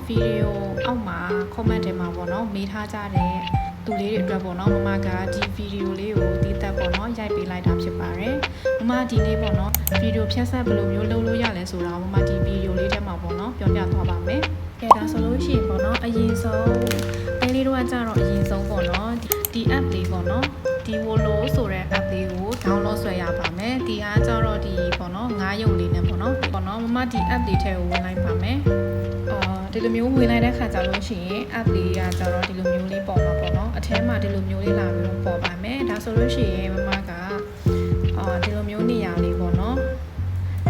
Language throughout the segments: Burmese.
video အောက်မှာ comment ထဲမှာပေါ့နော်မေးထားကြတဲ့သူလေးတွေအတွက်ပေါ့နော်မမကဒီ video လေးကိုတည်တက်ပေါ့နော်ရိုက်ပေးလိုက်တာဖြစ်ပါတယ်မမဒီနေ့ပေါ့နော် video ဖြတ်ဆက်ဘယ်လိုမျိုးလုပ်လို့ရလဲဆိုတာမမဒီ video လေးထဲမှာပေါ့နော်ပြောပြသွားပါမယ်ဒါဆိုလို့ရှိရင်ပေါ့နော်အရင်ဆုံးအဲလေးတို့ကကြတော့အရင်ဆုံးပေါ့နော်ဒီ app လေးပေါ့နော်ဒီ Wolo ဆိုတဲ့ app လေးကို download ဆွဲရပါမယ်ဒီအားကြတော့ဒီပေါ့နော်9ရုပ်လေးနဲ့ပေါ့နော်မမဒီ app လေးထဲကိုဝင်လိုက်ပါမယ်ဒီလိုမျိုးဝင်လိုက်တဲ့ခါကျလို့ရှိရင် app လေးကကြတော့ဒီလိုမျိုးလေးပေါ်မှာပေါ့နော်အထဲမှာဒီလိုမျိုးလေးလာပြီးတော့ပေါ်ပါမယ်ဒါဆိုလို့ရှိရင်မမကဒီလိုမျိုးနေရာလေးပေါ့နော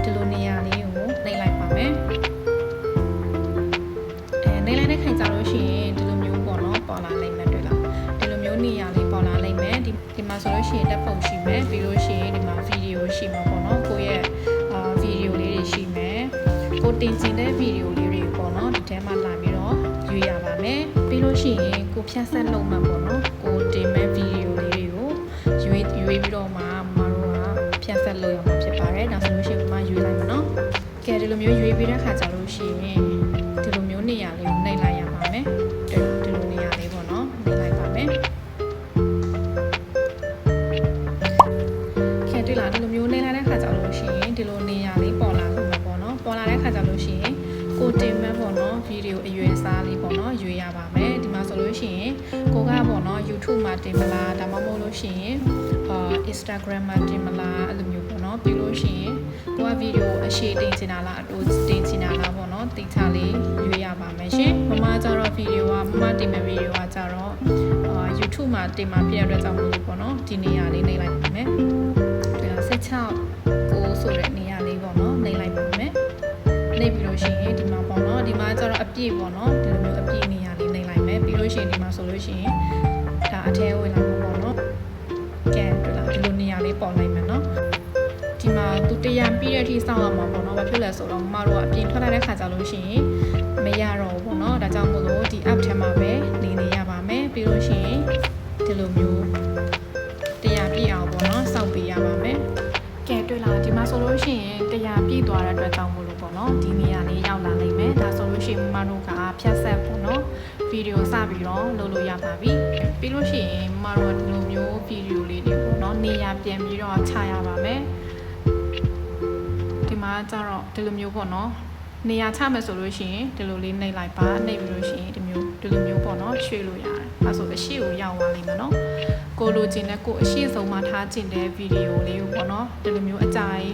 ်ဒီလိုနေရာလေးကိုနှိပ်လိုက်ပါမယ်နှိပ်လိုက်တဲ့ခါကျလို့ရှိရင်ဒီလိုမျိုးပေါ့နော်ပေါ်လာလိမ့်မယ်တွေ့လားဒီလိုမျိုးနေရာလေးပေါ်လာလိမ့်မယ်ဒီမှာဆိုလို့ရှိရင်လက်ပုံရှိမယ်ပြီးလို့ရှိရင်ဒီမှာဗီဒီယိုရှိမှာပေါ့နော်ကိုယ့်ရဲ့ဗီဒီယိုလေးတွေရှိမယ်ကိုတင်ချင်တဲ့ဗီဒီယိုလေးတွေပေါ့နော်ဒီထဲမှာလာပြီးတော့ရွေးရပါမယ်ပြီးလို့ရှိရင်ကိုဖြတ်ဆက်လုပ်မှာပေါ့နော်ကိုတင်မဲ့ဗီဒီယိုလေးတွေကိုရွေးပြီးတော့မှမတို့ကဖြတ်ဆက်လုပ်ရမှာဖြစ်ပါတယ်ဒါဆိုလို့ရှိရင်မရွေးလိုက်မယ်နော်ကဲဒီလိုမျိုးရွေးပြီးတဲ့ခါကျလို့ရှိရင်ဒီလိုမျိုးနေရာလေးကိုနှိပ်လိုက်ရပါမယ်ဒီလိုနေရာလေးပေါ့နော်နှိပ်လိုက်ပါမယ်တွေ့လားဒီလိုမျိုးနေလာတဲ့ခါကြလို့ရှိရင်ဒီလိုနေရာလေးပေါ်လာလို့မှာပေါ့နော်ပေါ်လာတဲ့ခါကြလို့ရှိရင်ကိုတင်မဲ့ပေါ့နော်ဗီဒီယိုအရွယ်အစားလေးပေါ့နော်ရွေးရပါမယ်ဒီမှာဆိုလို့ရှိရင်ကိုကပေါ့နော် YouTube မှာတင်မလားဒါမှမဟုတ်လို့ရှိရင်Instagram မှာတင်မလားအဲ့လိုမျိုးပေါ့နော်ပြီးလို့ရှိရင်ကိုကဗီဒီယိုအရှည်တင်ချင်တာလားအတူတင်ချင်တာလားပေါ့နော်တိကျလေးရွေးရပါမယ်ရှင်မမကျတော့ဗီဒီယိုကမမတင်မဲ့ဗီဒီယိုကကျတော့YouTube မှာတင်မှာပြတဲ့အတွက်ကြောင့်မလို့ပေါ့နော်ဒီနေရာလေးနှိပ်လိုက်ပါမယ်16ကိုဆိုတဲ့နေရာလေးပေါ့နော်နှိပ်လိုက်ပါမယ်နှိပ်ပြီးလို့ရှိရင်ဒီမှာပေါ့နော်ဒီမှာကျတော့အပြည့်ပေါ့နော်ဒီလိုမျိုးအပြည့်နေရာလေးနှိပ်လိုက်မယ်ပြီးလို့ရှိရင်ဒီမှာဆိုလို့ရှိရင်ဒါအထဲဝင်လာမှာပေါ့နော်ကဲတွေ့လားဒီလိုနေရာလေးပေါ်လိုက်မယ်နော်ဒီမှာသူတရားပြီးတဲ့အထိစောင့်ရမှာပေါ့နော်ဘာဖြစ်လဲဆိုတော့မမတို့ကအပြင်ထွက်လာတဲ့ခါကျလို့ရှိရင်မရတော့ဘူးပေါ့နော်ဒါကြောင့်မို့လို့ဒီ app ထဲမှာပဲနေရပါမယ်ပြီးလို့ရှိရင်ဒီလိုမျိုးတရားပြည့်အောင်ပေါ့နော်စောင့်ပေးရပါမယ်ကဲတွေ့လားဒီမှာဆိုလို့ရှိရင်တရားပြည့်သွားတဲ့အတွက်ကြောင့်မို့လို့ပေါ့နော်ဒီနေရာလေးရောက်လာနိုင်မယ်ဒါဆိုလို့ရှိရင်မမတို့ကဖြတ်ဆက်ပေါ့နော်ဗီဒီယိုစပြီးတော့လုပ်လို့ရပါပြီပြီးလို့ရှိရင်မမတို့ဒီလိုမျိုးဗီဒီယိုလေးတွေပေါ့နော်နေရာပြန်ပြီးတော့ချရပါမယ်ဒီမှာကျတော့ဒီလိုမျိုးပေါ့နော်နေရာချမယ်ဆိုလို့ရှိရင်ဒီလိုလေးနှိပ်လိုက်ပါနှိပ်ပြီးလို့ရှိရင်ဒီလိုမျိုးပေါ့နော်ရွှေ့လို့ရတယ်အဲဆိုအရှိကိုရောက်သွားလိမ့်မယ်နော်ကိုလိုချင်တဲ့ကိုအရှိဆုံးမှာထားချင်တဲ့ဗီဒီယိုလေးကိုပေါ့နော်ဒီလိုမျိုးအကြိုင်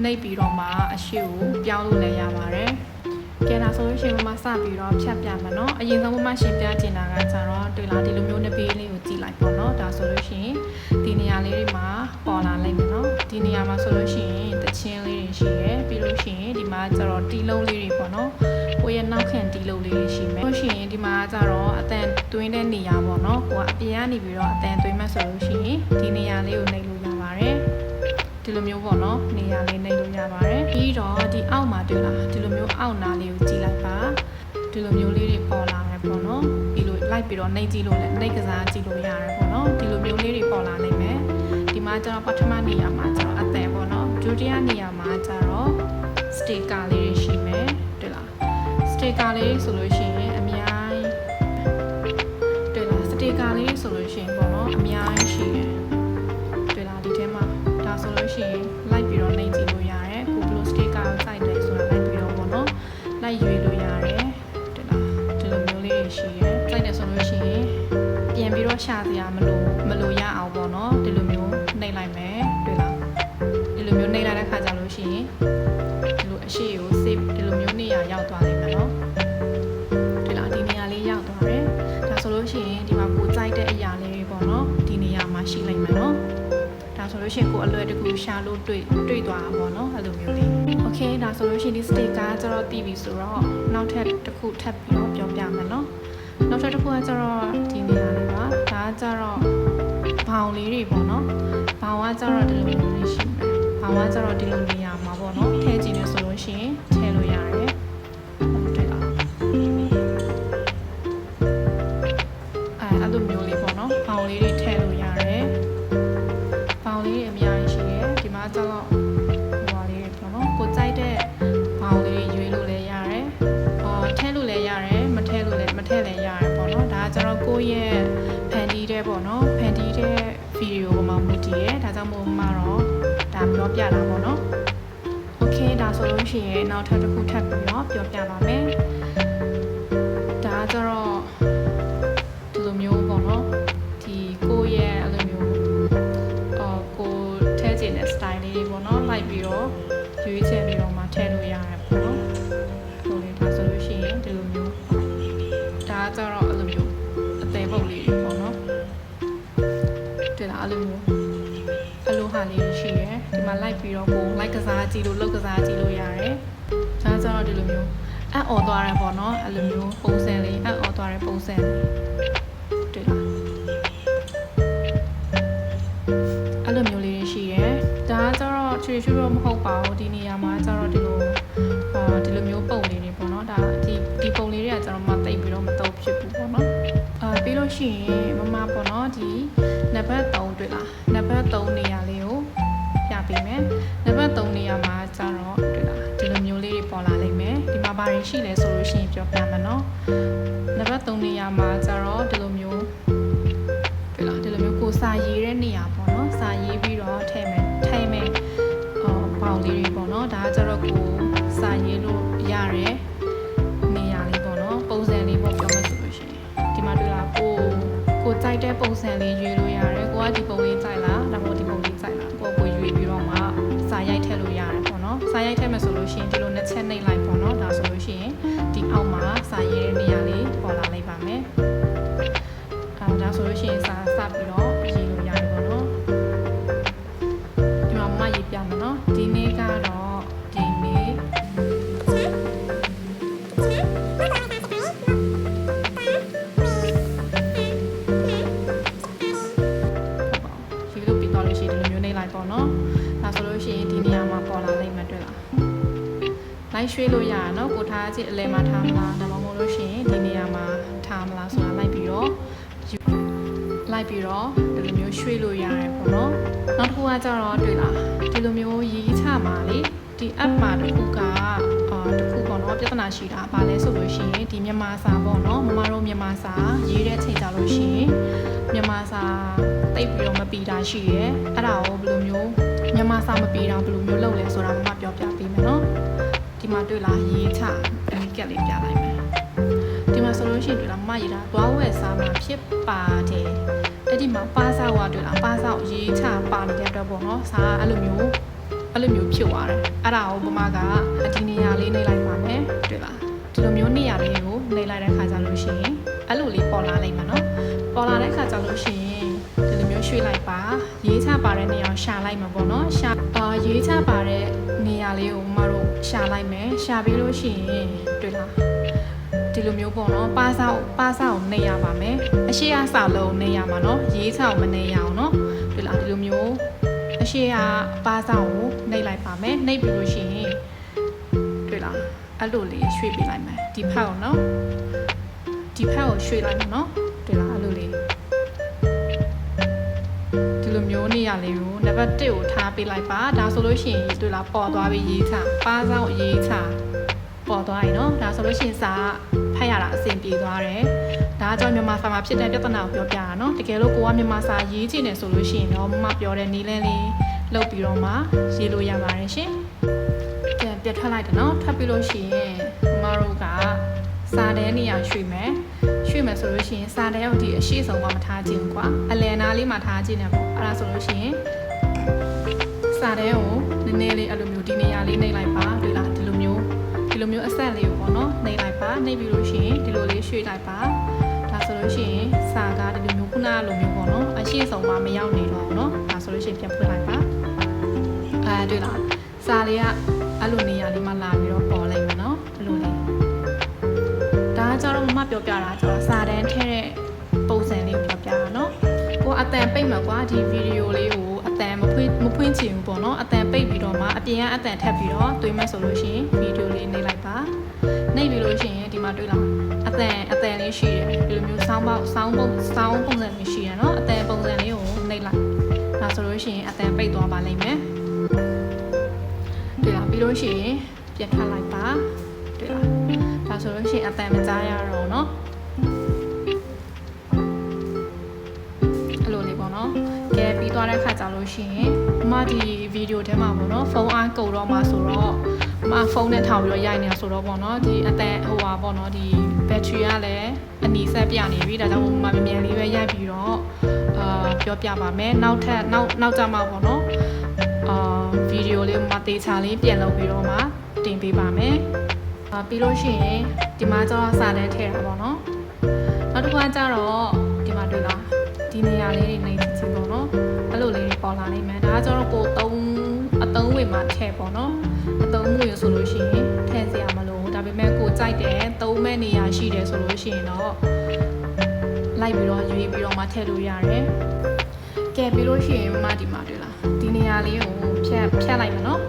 နှိပ်ပြီးတော့မှအရှိကိုပြောင်းလို့လည်းရပါတယ်ကဲဒါဆိုလို့ရှိရင်မမစပြီးတော့ဖြတ်ပြမယ်နော်အရင်ဆုံးမမရှင်းပြချင်တာကကျတော့တွေ့လားဒီလိုမျိုးနှစ်ပေးလေးကိုကြည့်လိုက်ပေါ့နော်ဒါဆိုလို့ရှိရင်ဒီနေရာလေးတွေမှာပေါ်လာလိမ့်မယ်နော်ဒီနေရာမှာဆိုလို့ရှိရင်တချင်းလေးတွေရှိရယ်ပြီးလို့ရှိရင်ဒီမှာကျတော့တီလုံးလေးတွေပေါ့နော်ကိုရဲ့နောက်ခံတီလုံးလေးတွေရှိမယ်လို့ရှိရင်ဒီမှာကျတော့အတန်သွင်းတဲ့နေရာပေါ့နော်ကိုကအပြင်ကနေပြီးတော့အတန်သွင်းမှဆိုလို့ရှိရင်ဒီနေရာလေးကိုနှိပ်လို့ရပါတယ်ဒီလိုမျိုးပေါ့နော်နေရာလေးနှိပ်လို့ရပါတယ်ပြီးတော့ဒီအောက်မှာတွေ့လားဒီလိုမျိုးအောက်နာလေးကိုကြည့်လိုက်ပါဒီလိုမျိုးလေးတွေပေါ်လာတယ်ပေါ့နော်ပြီးလို့လိုက်ပြီးတော့နှိပ်ကြည့်လို့လည်းနှိပ်ကစားကြည့်လို့ရတယ်ပေါ့နော်ဒီလိုမျိုးလေးတွေပေါ်လာနိုင်မယ်ဒီမှာကျတော့ပထမနေရာမှာကျတော့အတန်ပေါ့နော်ဒုတိယနေရာမှာကျတော့ sticker လေးတွေရှိမယ်တွေ့လား sticker လေးဆိုလို့ရှိရင်အများကြီးတွေ့လား sticker လေးဆိုလို့ရှိရင်ပေါ့နော်အများကြီးရှိတယ်တွေ့လားဒီထဲမှာဒါဆိုလို့ရှိရင်လိုက်ပြီးတော့နှိပ်ကြည့်လို့ရတယ်ကိုဘလို့ sticker ကိုစိုက်တယ်ဆိုတာလိုက်ပြီးတော့ပေါ့နော်လိုက်ရွေးလို့ရတယ်တွေ့လားဒီလိုမျိုးလေးတွေရှိတယ်စိုက်တယ်ဆိုလို့ရှိရင်ပြန်ပြီးတော့ရှာစရာမလိုရအောင်ပေါ့နော်ဒီလိုမျိုးနှိပ်လိုက်မယ်တွေ့လားဒီလိုမျိုးနှိပ်လိုက်တဲ့ခါကျလို့ရှိရင်ဒီလိုအရှိကို save ဒီလိုမျိုးနေရာရောက်သွားလိမ့်မယ်နော်တွေ့လားဒီနေရာလေးရောက်သွားတယ်ဒါဆိုလို့ရှိရင်ဒီမှာကိုစိုက်တဲ့အရာလေးတွေပေါ့နော်ဒီနေရာမှာရှိလိမ့်မယ်နော်ဒါဆိုလို့ရှိရင်ကိုအလွယ်တကူရှာလို့တွေ့သွားတာပေါ့နော်အဲ့လိုမျိုးလေးโอเคဒါဆိုလို့ရှိရင်ဒီ sticker ကျတော့တီးပြီဆိုတော့နောက်ထပ်တစ်ခုထပ်ပြီးတော့ပြောပြမယ်နော်နောက်ထပ်တစ်ခုကကျတော့ဒီနေရာလေးပါဒါကကျတော့ဘောင်လေးတွေပေါ့နော်ဘောင်ကကျတော့ဒီလိုမျိုးလေးရှိမယ်ဘောင်ကကျတော့ဒီလိုနေရာမှာပေါ့နော်ထည့်ကြည့်နေဆိုလို့ရှိရင်ထည့်လို့ရတယ်တွေ့လားအဲ့လိုမျိုးလေးပေါ့နော်ဘောင်လေးတွေထည့်လို့ရတယ်ဘောင်လေးတွေအများကြီးရှိတယ်ဒီမှာကျတော့ဟိုလေးတွေပေါ့နော်ကိုကြိုက်တဲ့ဘောင်လေးရွေးလို့လည်းရတယ်ထည့်လို့လည်းရတယ် ဗီဒီယိုပေါ်မှာမူတည်ရဲဒါကြောင့်မို့မှာတော့ဒါပြောပြတာပေါ့နော်โอเคဒါဆိုလို့ရှိရင်နောက်ထပ်တစ်ခုထပ်ပြီးတော့ပြောပြပါမယ်ဒါကြတော့ဒီလိုမျိုးပေါ့နော်ဒီကိုရဲ့အဲ့လိုမျိုးကိုထဲကျင်တဲ့ style လေးပေါ့နော်လိုက်ပြီးတော့ရွေးချယ်ပြီးတော့မှထည့်လို့ရတယ်ပေါ့နော်ဟိုလေဒါဆိုလို့ရှိရင်ဒီလိုမျိုးဒါကြတော့အဲ့လိုမျိုးအသေးပုတ်လေးပေါ့နော်တွေ့လားအဲ့လိုမျိုးအလိုဟာလေးရှိရယ်ဒီမှာလိုက်ပြီးတော့ကိုလိုက်ကစားကြည့်လို့လောက်ကစားကြည့်လို့ရတယ်ဒါကြတော့ဒီလိုမျိုးအအော်သွားတယ်ပေါ့နော်အဲ့လိုမျိုးပုံစံလေးအအော်သွားတဲ့ပုံစံတွေ့လားအဲ့လိုမျိုးလေးရှိရယ်ဒါကြတော့ချွေချွေတော့မဟုတ်ပါဘူးဒီနေရာမှာကြတော့ဒီလိုမျိုးပုံလေးတွေပေါ့နော်ဒါဒီပုံလေးတွေကကျတော့မတိတ်ပြီးတော့မတုပ်ဖြစ်ဘူးပေါ့နော်ပြီးလို့ရှိရင်မမပေါ့နော်ဒီနံပါတ်3တွေ့လားနံပါတ်3နေရာလေးကိုပြပေးမယ်နံပါတ်3နေရာမှာကျတော့တွေ့လားဒီလိုမျိုးလေးတွေပေါ်လာလိမ့်မယ်ဒီမှာဘာတွေရှိလဲဆိုလို့ရှိရင်ပြောပြမယ်နော်နံပါတ်3နေရာမှာကျတော့ဒီလိုမျိုးတွေ့လားဒီလိုမျိုးကိုစာရေးတဲ့နေရာပေါ့နော်စာရေးပြီးတော့ထည့်မယ်ပေါင်လေးတွေပေါ့နော်ဒါကျတော့ကိုစာရေးလို့ရတဲ့နေရာလေးပေါ့နော်ပုံစံလေးပေါ့ပြောမှဆိုလို့ရှိရင်ဒီမှာတွေ့လားကိုကြိုက်တဲ့ပုံစံလေးရွေးလို့ရတယ်ကိုကဒီပုံလေးကြိုက်လားဒါမှမဟုတ်ဒီပုံလေးကြိုက်လားကိုရွေးပြီးတော့မှစာရိုက်ထည့်လို့ရတယ်ပေါ့နော်စာရိုက်ထည့်မယ်ဆိုလို့ရှိရင်ဒီလိုနှစ်ချက်နှိပ်လိုက်ပေါ့နော်ဒါဆိုလို့ရှိရင်ဒီအောက်မှာစာရေးတဲ့နေရာလေးပေါ်လာလိုက်ပါမယ်ဒါဆိုလို့ရှိရင်စာစပြီးတော့ရေးလို့ရတယ်ပေါ့နော်ဒီမှာမရေးပြမယ်နော်ဒီနေ့ကတော့ဒီနေ့လိုက်ရွှေ့လို့ရတာเนาะကိုထားချစ်အလဲမှာထားမလားဒါမှမဟုတ်လို့ရှိရင်ဒီနေရာမှာထားမလားဆိုတာလိုက်ပြီးတော့ဒီလိုမျိုးရွှေ့လို့ရတယ်ပေါ့နော်နောက်တစ်ခုကကြတော့တွေ့လားဒီလိုမျိုးရေးချမှာလေဒီ app မှာတစ်ခုကတစ်ခုပေါ့နော်ပြဿနာရှိတာဘာလဲဆိုလို့ရှိရင်ဒီမြန်မာစာပေါ့နော်မမတို့မြန်မာစာရေးတဲ့အချိန်ကြလို့ရှိရင်မြန်မာစာတိတ်ပြီးတော့မပီတာရှိရဲအဲ့ဒါကိုဘယ်လိုမျိုးမြန်မာစာမပီတာဘယ်လိုမျိုးလုပ်လဲဆိုတာမမပြောပြပေးမယ်နော်ဒီမှာတွေ့လားရေးချအနီးကက်လေးပြလိုက်မယ်ဒီမှာဆိုလို့ရှိရင်တွေ့လားမရေးတာသွားဝယ်စားမှာဖြစ်ပါတယ်အဲ့ဒီမှာပါစာဝါတွေ့လားပါစာကိုရေးချပါနေတဲ့အတွက်ပေါ့နော်စာအဲ့လိုမျိုးဖြစ်သွားတယ်အဲ့ဒါကိုမမကဒီနေရာလေးနှိပ်လိုက်ပါမယ်တွေ့လားဒီလိုမျိုးနေရာလေးကိုနှိပ်လိုက်တဲ့ခါကျလို့ရှိရင်အဲ့လိုလေးပေါ်လာလိုက်မှာနော်ပေါ်လာတဲ့ခါကျလို့ရှိရင်ဒီလိုမျိုးရွှေ့လိုက်ပါရေးချပါတဲ့နေရာကိုရှာလိုက်မှာပေါ့နော်ရေးချပါတဲ့နေရာလေးကိုမတို့ရှာလိုက်မယ်ရှာပြီးလို့ရှိရင်တွေ့လားဒီလိုမျိုးပေါ့နော်ပါစာကိုနှိပ်ရပါမယ်အရှိအစာလုံးနှိပ်ရမှာနော်ရေးချကိုမနှိပ်ရအောင်နော်တွေ့လားဒီလိုမျိုးအရှိအပါစာကိုနှိပ်လိုက်ပါမယ်နှိပ်ပြီးလို့ရှိရင်တွေ့လားအဲ့လိုလေးရွှေ့ပေးလိုက်မယ်ဒီဖက်ကိုနော်ဒီဖက်ကိုရွှေ့လိုက်မယ်နော်တွေ့လားအဲ့လိုလေးဒီလိုမျိုးနေရာလေးကိုနံပါတ်1ကိုထားပေးလိုက်ပါဒါဆိုလို့ရှိရင်တွေ့လားပေါ်သွားပြီးရေးချပါစာကိုရေးချပေါ်သွားရင်နော်ဒါဆိုလို့ရှိရင်စာဖတ်ရတာအဆင်ပြေသွားတယ်ဒါကြောင့်မြန်မာစာမှာဖြစ်တဲ့ပြဿနာကိုပြောပြတာနော်တကယ်လို့ကိုကမြန်မာစာရေးချင်တယ်ဆိုလို့ရှိရင်တော့မမပြောတဲ့နီးလန်းလေးလုပ်ပြီးတော့မှရေးလို့ရပါတယ်ရှင်ပြန်ပြထွက်လိုက်တယ်နော်ထွက်ပြီးလို့ရှိရင်မတို့ကစာတဲနေရာရွှေ့မယ်ဆိုလို့ရှိရင်စာတဲရောက်ဒီအရှိဆုံးကမထားခြင်းကွာအလယ်နာလေးမှာထားခြင်းနဲ့ပေါ့အဲ့ဒါဆိုလို့ရှိရင်စာတဲကိုနည်းနည်းလေးအဲ့လိုမျိုးဒီနေရာလေးနှိပ်လိုက်ပါတွေ့လားဒီလိုမျိုးအဆက်လေးကိုပေါ့နော်နှိပ်လိုက်ပါနှိပ်ပြီးလို့ရှိရင်ဒီလိုလေးရွှေ့လိုက်ပါဒါဆိုလို့ရှိရင်စာကဒီလိုမျိုးခုနလိုမျိုးပေါ့နော်အရှိဆုံးမှမရောက်နေတော့ဘူးနော်ဒါဆိုလို့ရှိရင်ပြန်ဖွင့်လိုက်ပါတွေ့လားစာလေးကအဲ့လိုနေရာလေးမှာလာပြီးတော့ပေါ်လိုက်မယ်နော်အဲ့လိုလေးဒါကကျတော့မပြောပြတာကျတော့စာတန်းထဲတဲ့ပုံစံလေးကိုပြောပြတာနော်ကိုအတန်ပိတ်မှာကွာဒီဗီဒီယိုလေးကိုအတန်မဖွင့်ချင်ဘူးပေါ့နော်အတန်ပိတ်ပြီးတော့မှအပြင်ကအတန်ထပ်ပြီးတော့သွေးမဲ့ဆိုလို့ရှိရင်ဗီဒီယိုလေးနှိပ်လိုက်ပါနှိပ်ပြီးလို့ရှိရင်ဒီမှာတွေ့လားအတန်လေးရှိတယ်ဒီလိုမျိုးဆောင်းပုံစံလေးရှိရနော်အတန်ပုံစံလေးကိုနှိပ်လိုက်ဒါဆိုလို့ရှိရင်အတန်ပိတ်သွားပါလိမ့်မယ်တွေ့လားပြီးလို့ရှိရင်ပြန်ထပ်လိုက်ပါတွေ့လားဒါဆိုလို့ရှိရင်အတန်မကြားရတော့เนาะအဲ့လိုလေးပေါ့နော်ကဲ သွားတဲ့ခါကြလို့ရှိရင်မဒီဗီဒီယိုထဲမှာပေါ့နော်ဖုန်းအားကုန်တော့မှဆိုတော့မဖုန်းနဲ့ထောင်ပြီးတော့ရိုက်နေတာဆိုတော့ပေါ့နော်ဒီအတန်ဟိုပါပေါ့နော်ဒီဘက်ထရီကလည်းအနီးဆက်ပြနေပြီဒါကြောင့်မမြင်လေးပဲရိုက်ပြီးတော့ပြောပြပါမယ်နောက်ကြမှာပေါ့နော်ဗီဒီယိုလေးမှာတေချာလေးပြန်လုပ်ပြီးတော့မှတင်ပေးပါမယ်ပြီးလို့ရှိရင်ဒီမှာကျတော့စာတန်းထည့်တာပေါ့နော်နောက်တစ်ခါကျတော့ဒီမှာတွေ့လားဒီနေရာလေးတွေနေကြည့်ပေါ့နော်အဲ့လိုလေးတွေပေါ်လာနိုင်မယ်ဒါကကျတော့ကိုအသုံးဝင်မှာထည့်ပေါ့နော်အသုံးဝင်ဆိုလို့ရှိရင်ထည့်စရာမလိုဒါပေမဲ့ကိုကြိုက်တယ်သုံးမဲ့နေရာရှိတယ်ဆိုလို့ရှိရင်တော့လိုက်ပြီးတော့ရွေးပြီးတော့မှထည့်လို့ရတယ်ကဲပြီးလို့ရှိရင်မဒီမှာတွေ့လားဒီနေရာလေးကိုဖြတ်လိုက်မယ်နော်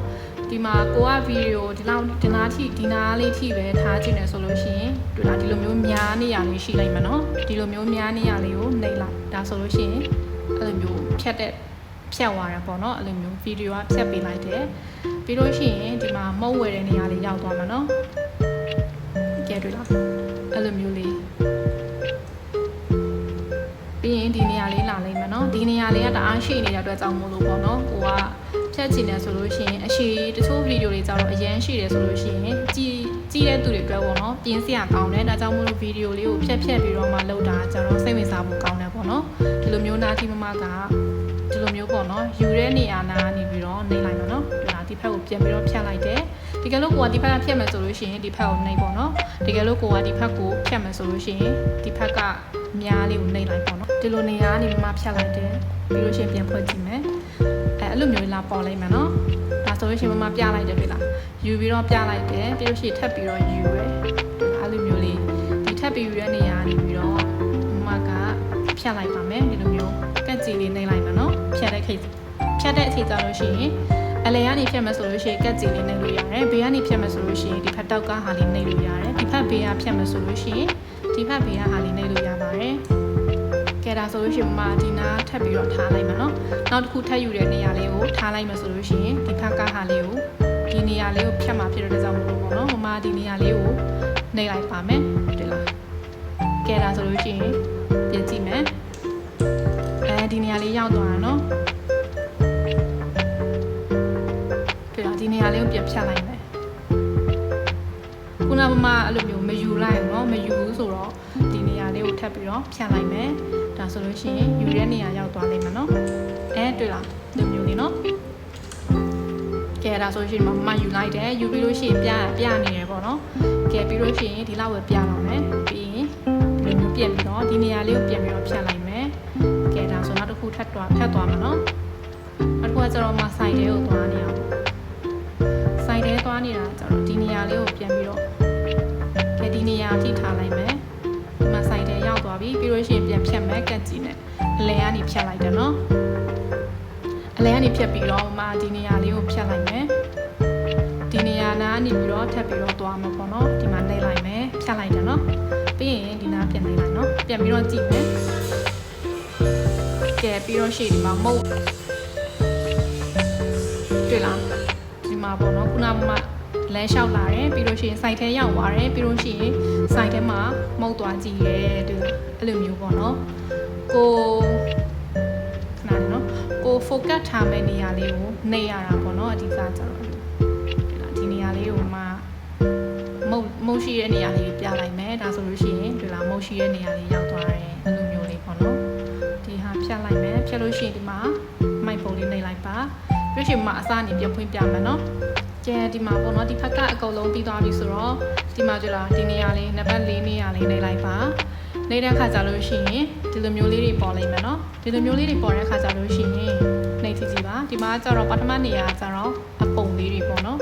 ဒီမှာကိုကဗီဒီယိုဒီနားလေးထိပဲထားကြည့်နေဆိုလို့ရှိရင်တွေ့လားဒီလိုမျိုးများနေရလေးရှိလိုက်မှာနော်ဒီလိုမျိုးများနေရလေးကိုနှိပ်လိုက်ဒါဆိုလို့ရှိရင်အဲ့လိုမျိုးဖြတ်သွားတာပေါ့နော်အဲ့လိုမျိုးဗီဒီယိုကဖြတ်ပေးလိုက်တယ်ပြီးလို့ရှိရင်ဒီမှာမုတ်ဝယ်တဲ့နေရာလေးရောက်သွားမှာနော်ကြည့်တွေ့လားအဲ့လိုမျိုးလေးပြီးရင်ဒီနေရာလေးလာလိမ့်မယ်နော်ဒီနေရာလေးကတအားရှိနေတဲ့အတွက်ကြောင့်မို့လို့ပေါ့နော်ကိုကဖြတ်ချင်တယ်ဆိုလို့ရှိရင်အရှိတချို့ဗီဒီယိုတွေကြတော့အရန်ရှိတယ်ဆိုလို့ရှိရင်ကြည့်တဲ့သူတွေအတွက်ပေါ့နော်ပြင်းစရာကောင်းတယ်ဒါကြောင့်မို့လို့ဗီဒီယိုလေးကိုဖြတ်ပြီးတော့မှလုပ်တာကြတော့စိတ်ဝင်စားဖို့ကောင်းတယ်ပေါ့နော်ဒီလိုမျိုးနားတီမမကဒီလိုမျိုးပေါ့နော်ယူတဲ့နေရာနာနေပြီးတော့နှိပ်လိုက်မှာနော်ဒီလားဒီဖက်ကိုပြန်ပြီးတော့ဖြတ်လိုက်တယ်ဒီကလို့ကိုကဒီဖက်ကဖြတ်မယ်ဆိုလို့ရှိရင်ဒီဖက်ကိုနှိပ်ပေါ့နော်ဒီကလို့ကိုကဒီဖက်ကိုဖြတ်မယ်ဆိုလို့ရှိရင်ဒီဖက်ကများလေးကိုနှိပ်လိုက်ပေါ့နော်ဒီလိုနေရာကနေမှဖြတ်လိုက်တယ်ပြီးလို့ရှိရင်ပြန်ဖွင့်ကြည့်မယ်အဲ့လိုမျိုးလာပေါ်လိုက်မယ်နော်ဒါဆိုလို့ရှိရင်မပြလိုက်တယ်ပြီလားယူပြီးတော့ပြလိုက်တယ်ပြီးလို့ရှိရင်ထပ်ပြီးတော့ယူရယ်အဲ့လိုမျိုးလေးဒီထပ်ပြီးယူတဲ့နေရာနေပြီးတော့မကဖြတ်လိုက်ပါမယ်ဒီလိုမျိုးကက်ကြီးလေးနှိပ်လိုက်မယ်နော်ဖြတ်တဲ့အချိန်ကြလို့ရှိရင်အလဲကနေဖြတ်မယ်ဆိုလို့ရှိရင်ကက်ကြီးလေးနှိပ်လို့ရတယ်ဘေးကနေဖြတ်မယ်ဆိုလို့ရှိရင်ဒီဖက်တောက်ကဟာလေးနှိပ်လို့ရတယ်ဒီဖက်ဘေးကဖြတ်မယ်ဆိုလို့ရှိရင်ဒီဖက်ဘေးကဟာလေးနှိပ်လို့ရပါတယ်ကဲဒါဆိုလို့ရှိရင်ဒီနာထပ်ပြီးတော့ထားလိုက်မယ်နော်နောက်တစ်ခုထပ်ယူတဲ့နေရာလေးကိုထားလိုက်မယ်ဆိုလို့ရှိရင်ဒီဖက်ကဟာလေးကိုဒီနေရာလေးကိုဖြတ်မှာဖြစ်တဲ့ကြောင့်မလို့ပေါ့နော်မမဒီနေရာလေးကိုနှိပ်လိုက်ပါမယ်တွေ့လားကဲဒါဆိုလို့ရှိရင်ပြင်ကြည့်မယ်ဒီနေရာလေးရောက်သွားတာနော်တွေ့လားဒီနေရာလေးကိုပြန်ဖြတ်လိုက်မယ်ခုနမမအဲ့လိုမျိုးမယူလိုက်ဘူးเนาะမယူဘူးဆိုတော့ဒီနေရာလေးကိုထပ်ပြီးတော့ဖြတ်လိုက်မယ်ဒါဆိုလို့ရှိရင်ယူတဲ့နေရာရောက်သွားလိမ့်မယ်เนาะတွေ့လားဒီမျိုးလေးเนาะကဲဒါဆိုလို့ရှိရင်မယူလိုက်တယ်ယူပြီးလို့ရှိရင်ပြနေတယ်ပေါ့เนาะကဲပြီးလို့ရှိရင်ဒီလောက်ပဲပြတော့မယ်ပြီးရင်ဒီမျိုးပြင်ပြီးတော့ဒီနေရာလေးကိုပြင်ပြီးတော့ဖြတ်လိုက်မယ်ကဲဒါဆိုနောက်တစ်ခုထပ်သွားဖြတ်သွားမယ်เนาะအခုကကျတော့ဆိုင်တဲကိုသွားနေအောင်ဆိုင်တဲသွားနေတာကျတော့ဒီနေရာလေးကိုပြန်ပြီးတော့ဒီနေရာထိထားလိုက်မယ်ဒီမှာဆိုင်တဲရောက်သွားပြီပြီးလို့ရှိရင်ပြန်ဖြတ်မယ်ကက်ကြီးနဲ့အလဲကနေဖြတ်လိုက်တယ်နော်အလဲကနေဖြတ်ပြီးတော့ဒီနေရာလေးကိုဖြတ်လိုက်မယ်ဒီနေရာနားကနေပြီးတော့ထပ်ပြီးတော့သွားမှာပေါ့နော်ဒီမှာနှိပ်လိုက်မယ်ဖြတ်လိုက်တယ်နော်ပြီးရင်ဒီနားပြန်နှိပ်လိုက်နော်ပြန်ပြီးတော့ကြည့်မယ်ကဲပြီးတော့ရှိဒီမှာမုတ်တွေ့လားဒီမှာပေါ့နော်ခုနကလမ်းလျှောက်လာတယ်ပြီးလို့ရှိရင်စိုက်ထဲရောက်သွားတယ်ပြီးလို့ရှိရင်စိုက်ထဲမှာမှုတ်သွားကြည့်ရဲတွေ့လားအဲ့လိုမျိုးပေါ့နော်ကိုခဏလေးနော်ကို focus ထားမယ့်နေရာလေးကိုနှိပ်ရတာပေါ့နော်အဓိကကျတော့ဒီနေရာလေးကိုမုတ်ရှိတဲ့နေရာလေးပြလိုက်မယ်ဒါဆိုလို့ရှိရင်တွေ့လားမုတ်ရှိတဲ့နေရာလေးရောက်သွားတယ်အဲ့လိုမျိုးလေးပေါ့နော်ဒီဟာဖြတ်လိုက်မယ်ဖြတ်လို့ရှိရင်ဒီမှာမိုက်ပုံလေးနှိပ်လိုက်ပါပြီးရှင်မှာအစအနေပြဖွင့်ပြမယ်နော်ကျဲဒီမှာပေါ့နော်ဒီဖက်ကအကုန်လုံးပြီးသွားပြီဆိုတော့ဒီမှာကြလားဒီနေရာလေးနံပါတ်4နေရာလေးနှိပ်လိုက်ပါနှိပ်တဲ့အခါကျလို့ရှိရင်ဒီလိုမျိုးလေးတွေပေါ်လိမ့်မယ်နော်ဒီလိုမျိုးလေးတွေပေါ်တဲ့အခါကျလို့ရှိရင်နှိပ်ကြည့်ပါဒီမှာကျတော့ပထမနေရာကျတော့အပုံလေးတွေပေါ့နော်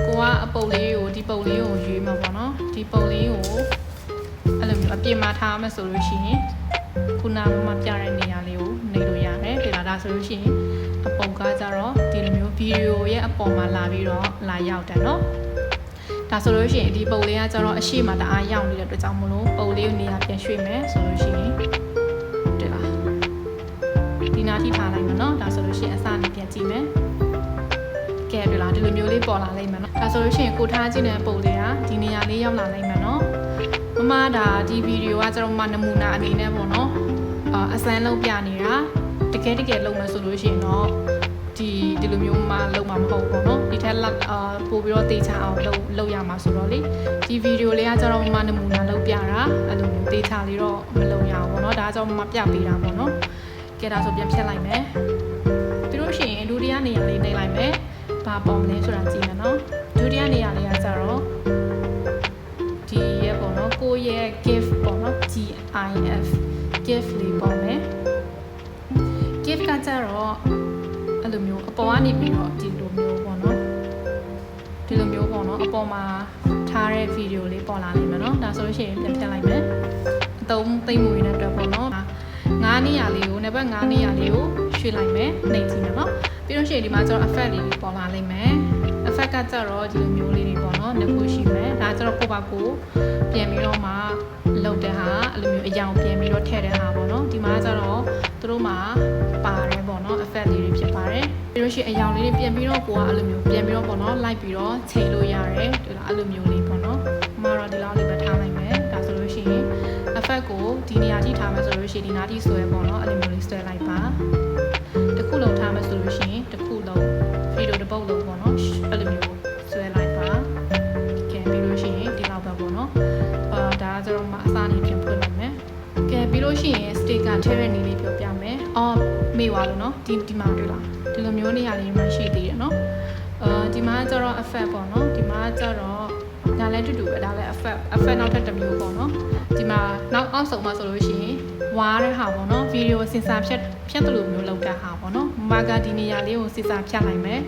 ကိုကအပုံလေးကိုဒီပုံလေးကိုရွေးမှာပေါ့နော်ဒီပုံလေးကိုအဲ့လိုမျိုးအပြင်မှာထားမှဆိုလို့ရှိရင်ခုနကပြတဲ့နေရာလေးကိုနှိပ်လို့ရတယ်ဒီလားဒါဆိုလို့ရှိရင်အပုံကကြတော့ဒီလိုမျိုးဗီဒီယိုရဲ့အပေါ်မှာလာပြီးတော့လာရောက်တယ်เนาะဒါဆိုလို့ရှိရင်ဒီပုံလေးကကြတော့အရှိမတအားရောက်နေတဲ့အတွက်ကြောင့်မလို့ပုံလေးကိုနေရာပြန်ရွှေ့မယ်ဆိုလို့ရှိရင်တွေ့လားဒီနာထိထားလိုက်မယ်เนาะဒါဆိုလို့ရှိရင်အစနေပြန်ကြည့်မယ်ကဲတွေ့လားဒီလိုမျိုးလေးပေါ်လာလိမ့်မယ်เนาะဒါဆိုလို့ရှိရင်ကိုထားကြည့်တဲ့ပုံလေးကဒီနေရာလေးရောက်လာလိမ့်မယ်เนาะမမဒါဒီဗီဒီယိုကကျတော့နမူနာအနေနဲ့ပေါ့เนาะအစမ်းလုံးပြနေတာ တကယ်လုံးမယ်ဆိုလို့ရှိရင်တော့ဒီလိုမျိုးမှလုံးမှာမဟုတ်ဘူးเนาะဒီထက်ပို့ပြီးတော့တေချာအောင်လုပ်ရမှာဆိုတော့လေဒီဗီဒီယိုလေးကကျတော့မနမူနာလုပ်ပြတာအဲ့လိုမျိုးတေချာလေးတော့မလုပ်ရအောင်ပေါ့เนาะဒါကြောင့်မပြပေးတာပေါ့เนาะကဲဒါဆိုပြန်ဖြတ်လိုက်မယ်ပြီးလို့ရှိရင်ဒုတိယနေရာလေးနှိပ်လိုက်မယ်ဘာပေါ်မလဲဆိုတာကြည့်မယ်เนาะဒုတိယနေရာလေးကကျတော့ဒီရဲ့ပေါ့เนาะကိုရဲ့ gift ပေါ့เนาะ GIF gift လေးပေါ်မယ် gift ကကျတော့အဲ့လိုမျိုးအပေါ်ကနေပြီးတော့ဒီလိုမျိုးပေါ့နော်ဒီလိုမျိုးပေါ့နော်အပေါ်မှာထားတဲ့ဗီဒီယိုလေးပေါ်လာလိမ့်မယ်နော်ဒါဆိုလို့ရှိရင်ပြန်ဖြတ်လိုက်မယ်အသုံးသိမ့်မှုရတဲ့အတွက်ပေါ့နော်9နေရာလေးကိုနှစ်ဘက်9နေရာလေးကိုရွှေ့လိုက်မယ်နှိပ်ကြည့်မယ်နော်ပြီးလို့ရှိရင်ဒီမှာကျတော့ effect လေးပေါ်လာလိမ့်မယ် effect ကကျတော့ဒီလိုမျိုးလေးတွေပေါ့နော်နှစ်ခုရှိမယ်ဒါကျတော့ကိုပါကိုပြန်ပြီးတော့မှလောက်တဲ့ဟာအဲ့လိုမျိုးအယောင်ပြန်ပြီးတော့ထည့်တဲ့ဟာပေါ့နော်ဒီမှာကျတော့သူတို့မှာပါတယ်ပေါ့နော် effect လေးတွေဖြစ်ပါတယ်ပြီးလို့ရှိရင်အယောင်လေးတွေပြန်ပြီးတော့ကိုကအဲ့လိုမျိုးပြန်ပြီးတော့ပေါ့နော်လိုက်ပြီးတော့ချိန်လို့ရတယ်ဒီလားအဲ့လိုမျိုးလေးပေါ့နော်မှာတော့ဒီလောက်လေးပဲထားလိုက်မယ်ဒါဆိုလို့ရှိရင် effect ကိုဒီနေရာထိထားမယ်ဆိုလို့ရှိရင်ဒီနားထိဆွဲပေါ့နော်အဲ့လိုမျိုးလေးဆွဲလိုက်ပါတစ်ခုလုံးထားမယ်ဆိုလို့ရှိရင်တစ်ခုလုံးဗီဒီယိုတစ်ပုတ်လုံးပေါ့နော်အဲ့လိုမျိုးဆွဲလိုက်ပါကဲပြီးလို့ရှိရင်ဒီလောက်ပဲပေါ့နော်ဒါကကျတော့မှအစားနေပြန်ဖွင့်လိုက်မယ်ကဲပြီးလို့ရှိရင် sticker ထည့်တဲ့နည်းလေးပြောပြမယ်မေ့သွားလို့เนาะဒီမှာတွေ့လားဒီလိုမျိုးနေရာလေးမှရှိသေးတယ်เนาะဒီမှာကျတော့ effect ပေါ့เนาะဒီမှာကျတော့ဒါလည်းတူပဲဒါလည်း effect နောက်ထပ်တစ်မျိုးပေါ့เนาะဒီမှာနောက်အောက်ဆုံးမှာဆိုလို့ရှိရင်ဝါတဲ့ဟာပေါ့เนาะဗီဒီယိုစင်ဆာဖြတ်တယ်လို့မျိုးလောက်တဲ့ဟာပေါ့เนาะမာကဒီနေရာလေးကိုစင်ဆာဖြတ်လိုက်မယ်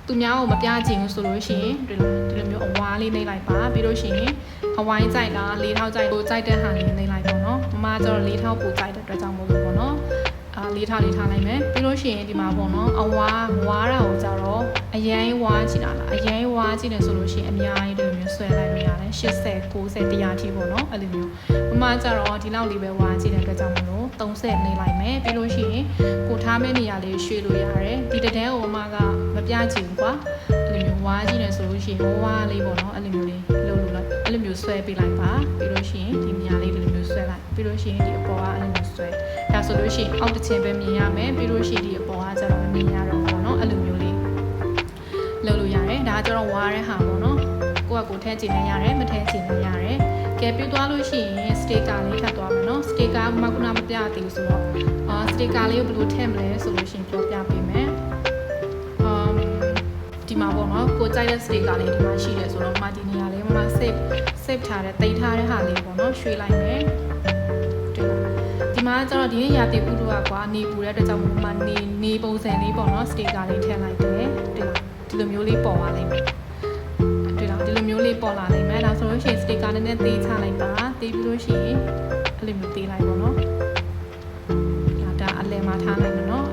သူများကိုမပြချင်ဘူးဆိုလို့ရှိရင်ဒီလိုမျိုးအဝါလေးနှိပ်လိုက်ပါပြီးလို့ရှိရင်အဝိုင်းကြိုက်လား၄ထောက်ကြိုက်လို့ကြိုက်တဲ့ဟာလေးနှိပ်လိုက်ပေါ့เนาะမမကျတော့၄ထောက်ပိုကြိုက်တဲ့အတွက်ကြောင့်မို့လို့ပေါ့เนาะလေးထားလိုက်မယ်ပြီးလို့ရှိရင်ဒီမှာပေါ့နော်အဝါတာကိုကြတော့အရင်ဝါကြည့်တာလားအရင်ဝါကြည့်တယ်ဆိုလို့ရှိရင်အများကြီးဒီလိုမျိုးဆွဲလိုက်လို့ရတယ်80 90 100ထိပေါ့နော်အဲ့လိုမျိုးမမကြတော့ဒီလောက်လေးပဲဝါကြည့်တဲ့အတွက်ကြောင့်မလို့30နေလိုက်မယ်ပြီးလို့ရှိရင်ကိုထားမဲ့နေရာလေးရွှေ့လို့ရတယ်ဒီတန်းကိုမမကမပြချင်ဘူးကွာအဲ့လိုမျိုးဝါကြည့်တယ်ဆိုလို့ရှိရင်ဝါလေးပေါ့နော်အဲ့လိုမျိုးလေးလှုပ်လို့လိုက်အဲ့လိုမျိုးဆွဲပေးလိုက်ပါပြီးလို့ရှိရင်ဒီနေရာလေးဒီလိုမျိုးဆွဲလိုက်ပြီးလို့ရှိရင်ဒီအပေါ်ကအဲ့လိုမျိုးဆွဲဒါဆိုလို့ရှိရင်အောက်တစ်ချင်းပဲမြင်ရမယ်ပြီးလို့ရှိရင်ဒီအပေါ်ကကျတော့မမြင်ရတော့ဘူးเนาะအဲ့လိုမျိုးလေးလုပ်လို့ရတယ်ဒါကကျတော့ဝါတဲ့ဟာပေါ့နော်ကိုယ့်အကိုထည့်ချင်လည်းရတယ်မထည့်ချင်လည်းရတယ်ကဲပြီးသွားလို့ရှိရင် sticker လေးထပ်သွားမယ်เนาะ sticker ကခုနမပြသေးဘူးဆိုတော့sticker လေးကိုဘယ်လိုထည့်မလဲဆိုလို့ရှိရင်ပြောပြပေးမယ်ဒီမှာပေါ့နော်ကိုကြိုက်တဲ့ sticker လေးဒီမှာရှိတယ်ဆိုတော့မဒီနေရာလေးမှာ save ထားတဲ့တိတ်ထားတဲ့ဟာလေးပေါ့နော်ရွှေ့လိုက်မယ်ဒီမှာကျတော့ဒီနေ့ရာသီဥတုကွာနေပူတဲ့အတွက်ကြောင့်မနေပုံစံလေးပေါ့နော် sticker လေးထည့်လိုက်တယ်ဒီလိုမျိုးလေးပေါ်လာလိမ့်မယ်ဒီလိုမျိုးလေးပေါ်လာလိမ့်မယ်ဒါဆိုလို့ရှိရင် sticker နဲ့သေးချလိုက်ပါသေးပြီးလို့ရှိရင်အဲ့လိုမျိုးသေးလိုက်ပေါ့နော်ဒါအလယ်မှာထားလိုက်မယ်နော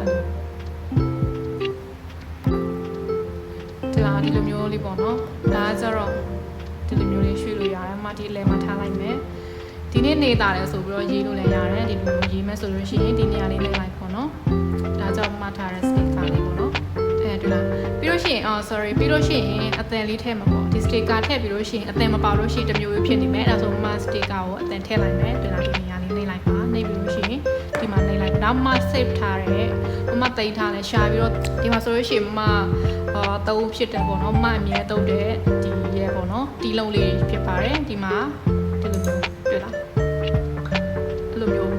်ဒီလိုမျိုးလေးပေါ့နော်ဒါကကျတော့ဒီလိုမျိုးလေးရွှေ့လို့ရတယ်အမဒီအလယ်မှာထားလိုက်မယ်ဒီနေ့နေတာတယ်ဆိုပြီးတော့ရေးလို့လည်းရတယ်ဒီလိုမျိုးရေးမယ်ဆိုလို့ရှိရင်ဒီနေရာလေးလေးလိုက်ပေါ့နော်ဒါကြောင့်မှတ်ထားတဲ့ sticker လေးပေါ့နော်တွေ့လားပြီးလို့ရှိရင်sorry ပြီးလို့ရှိရင်အတန်လေးထည့်မှာပေါ့ဒီ sticker ထည့်ပြီးလို့ရှိရင်အတန်မပေါလို့ရှိရင်တစ်မျိုးဖြစ်နေမယ်အဲဒါဆိုမှ sticker ကိုအတန်ထည့်လိုက်မယ်တွေ့လားဒီနေရာလေးနှိပ်လိုက်ပါနှိပ်ပြီးလို့ရှိရင်ဒီမှာနှိပ်လိုက်နောက်မှ save ထားတဲ့မတိတ်ထားလဲရှာပြီးတော့ဒီမှာဆိုလို့ရှိရင်မသုံးဖြစ်တယ်ပေါ့နော်မအမြဲသုံးတဲ့ဒီရဲပေါ့နော်ဒီလုံးလေးဖြစ်ပါတယ်ဒီမှာဒီလိုမျိုးတွေ့လားအဲ့လိုမျိုး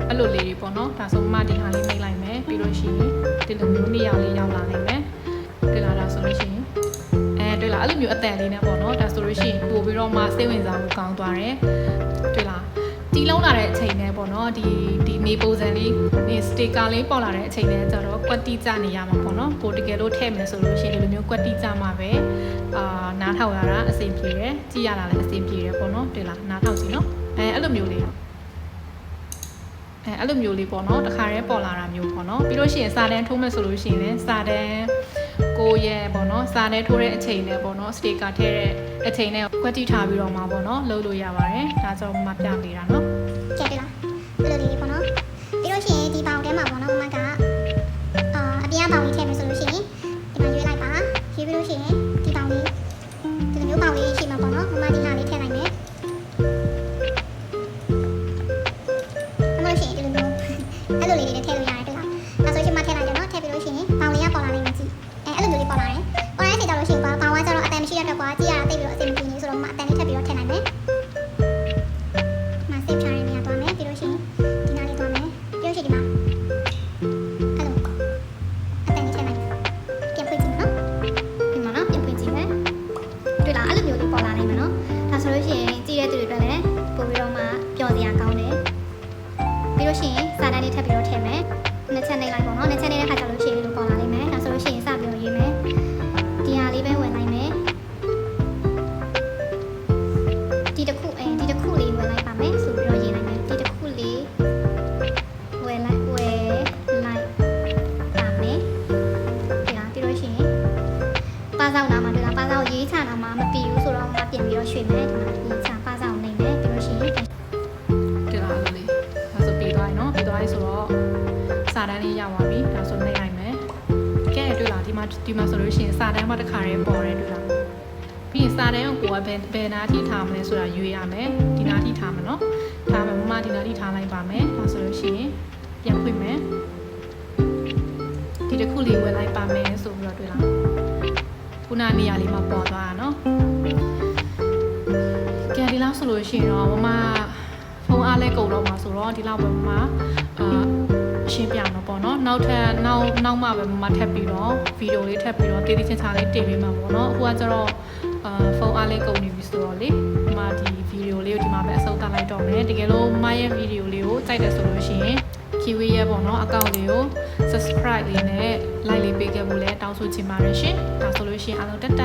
အဲ့လိုလေးတွေပေါ့နော်ဒါဆိုမဒီဟာလေးနှိပ်လိုက်မယ်ပြီးလို့ရှိရင်ဒီလိုမျိုးနေရာလေးရောက်လာနိုင်မယ်တွေ့လားဒါဆိုလို့ရှိရင်တွေ့လားအဲ့လိုမျိုးအတန်လေးနဲ့ပေါ့နော်ဒါဆိုလို့ရှိရင်ပို့ပြီးတော့မှစိတ်ဝင်စားမှုကောင်းသွားတယ်တွေ့လားတီးလုံးလာတဲ့အချိန်နဲ့ပေါ့နော်ဒီနေပုံစံလေးနေ sticker လေးပေါ်လာတဲ့အချိန်နဲ့ကျတော့ကွက်တီကြနေရမှာပေါ့နော်ကိုတကယ်လို့ထည့်မယ်ဆိုလို့ရှိရင်ဒီလိုမျိုးကွက်တီကြမှာပဲနားထောင်ရတာအဆင်ပြေတယ်ကြည့်ရတာလည်းအဆင်ပြေတယ်ပေါ့နော်တွေ့လားနားထောင်စီနော်အဲ့လိုမျိုးလေးအဲ့လိုမျိုးလေးပေါ့နော်တခါတည်းပေါ်လာတာမျိုးပေါ့နော်ပြီးလို့ရှိရင်စာတန်းထိုးမယ်ဆိုလို့ရှိရင်လည်းစာတန်းကိုရဲ့ပေါ့နော်စာတန်းထိုးတဲ့အချိန်နဲ့ပေါ့နော် sticker ထည့်တဲ့အချိန်နဲ့ကွက်တီထားပြီးတော့မှာပေါ့နော်လုပ်လို့ရပါတယ်ဒါကြောင့်မှပြပေးတာနော်ကဲပြီလားဒီလိုလေးပေါ့နော်ပြီးလို့ရှိရင်ဒီပေါင်ထဲမှာပေါ့နော်မမကအပြင်ကပေါင်လေးထည့်မယ်ဆိုလို့ရှိရင်ဒီမှာရွေးလိုက်ပါရွေးပြီးလို့ရှိရင်ဒီပေါင်လေးဒီလိုမျိုးပေါင်လေးရှိမှာပေါ့နော်မမဒီဟာလေးထည့်လိုက်မယ်အမလို့ရှိရင်ဒီလိုမျိုးအဲ့လိုလေးတွေ ပါစောက်နာမှာတွေ့လားပါစောက်ရေးချနာမှာမပြီးဘူးဆိုတော့မပြင်ပြီးတော့ရွှေ့မယ်ဒီမှာရေးချပါစောက်နေမယ်ပြီးလို့ရှိရင် ဒီလားလို့လေဒါဆိုပြီးသွားပြီနော်ပြီးသွားပြီဆိုတော့စာတန်းလေးရောက်သွားပြီဒါဆိုနှိပ်လိုက်မယ်ကဲတွေ့လားဒီမှာဆိုလို့ရှိရင်စာတန်းမှာတစ်ခါတည်းပေါ်တယ်တွေ့လားပြီးရင်စာတန်းကိုကိုကဘယ်နာထိထားမလဲဆိုတာရွေးရမယ်ဒီနာထိထားမယ်နော်ထားမယ်မမဒီနာထိထားလိုက်ပါမယ်ဒါဆိုလို့ရှိရင်ပြန်ဖွင့်မယ်ဒီတစ်ခုလေးဝယ်လိုက်ပါမယ်ဆိုပြီးတော့တွေ့လားခုနနေရာလေးမှာပေါ်သွားတာနော်ကဲဒီလောက်ဆိုလို့ရှိရင်တော့မမဖုန်းအားလဲကုန်တော့မှာဆိုတော့ဒီလောက်ပဲမမရှင်းပြအောင်တော့ပေါ့နော်နောက်မှပဲမထပ်ပြီးတော့ဗီဒီယိုလေးထပ်ပြီးတော့တေးသေးချင်ချာလေးတင်ပေးမှာပေါ့နော်အခုကကျတော့ဖုန်းအားလေးကုန်နေပြီဆိုတော့လေမဒီဗီဒီယိုလေးကိုဒီမှာပဲအဆုံးသတ်လိုက်တော့မယ်တကယ်လို့မရဲ့ဗီဒီယိုလေးကိုကြိုက်တယ်ဆိုလို့ရှိရင် Kiwi ရဲ့ပေါ့နော်အကောင့်လေးကို subscribe လေးနဲ့ like လေးပေးခဲ့ဖို့လည်းတောင်းဆိုချင်ပါတယ်ရှင်ဒါဆိုလို့ရှိရင်အားလုံးတက်